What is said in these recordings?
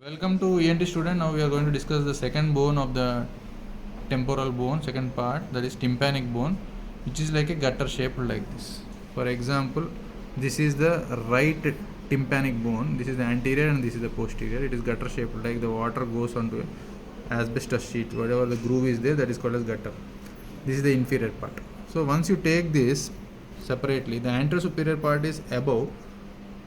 Welcome to ENT student. Now we are going to discuss the second bone of the temporal bone, second part, that is tympanic bone, which is like a gutter shaped like this. For example, this is the right tympanic bone, this is the anterior and this is the posterior. It is gutter shaped, like the water goes onto a asbestos sheet, whatever the groove is there, that is called as gutter. This is the inferior part. So once you take this separately, the anterior superior part is above,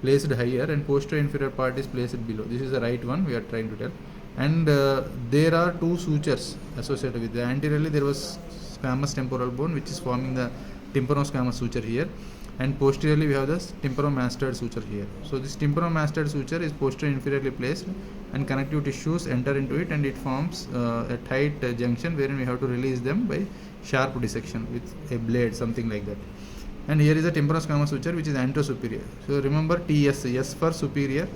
placed higher, and posterior inferior part is placed below. This is the right one we are trying to tell. And there are two sutures associated with the anteriorly. There was squamous temporal bone which is forming the tympanosquamous suture here, and posteriorly we have the tympanomastoid suture here. So this tympanomastoid suture is posterior inferiorly placed, and connective tissues enter into it, and it forms a tight junction wherein we have to release them by sharp dissection with a blade, something like that. And here is a tympanosquamous suture which is anterosuperior. So remember TS, S for superior.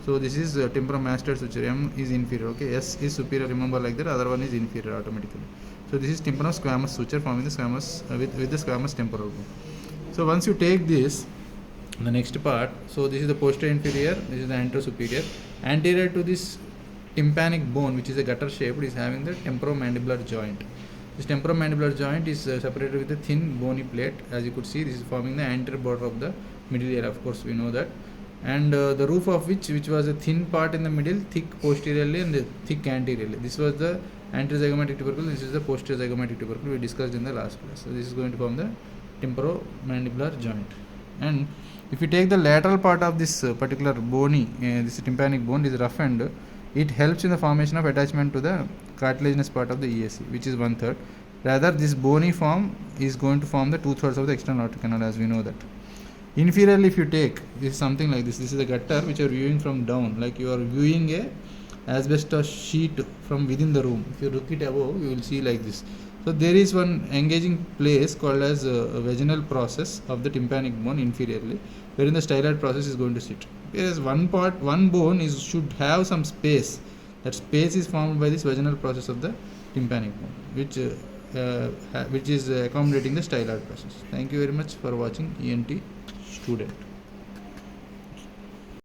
So this is tympanomastoid suture, M is inferior, okay, S is superior, remember like that, other one is inferior automatically. So this is tympanosquamous suture forming the squamous with the squamous temporal bone. So once you take this, the next part, so this is the posterior inferior, this is the anterosuperior. Anterior to this tympanic bone, which is a gutter shaped, is having the temporomandibular joint. This temporomandibular joint is separated with a thin bony plate. As you could see, this is forming the anterior border of the middle ear, of course we know that. And the roof of which was a thin part in the middle, thick posteriorly and thick anteriorly. This was the anterior zygomatic tubercle, this is the posterior zygomatic tubercle we discussed in the last class. So this is going to form the temporomandibular joint. And if you take the lateral part of this particular bony, this tympanic bone is roughened, it helps in the formation of attachment to the cartilaginous part of the EAC, which is 1/3. Rather, this bony form is going to form the 2/3 of the external auditory canal, as we know that. Inferiorly, if you take, this is something like this. This is the gutter which you are viewing from down, like you are viewing a asbestos sheet from within the room. If you look it above, you will see like this. So there is one engaging place called as a vaginal process of the tympanic bone inferiorly, wherein the styloid process is going to sit. Whereas one bone should have some space. That space is formed by this vaginal process of the tympanic bone, which is accommodating the styloid process. Thank you very much for watching ENT student.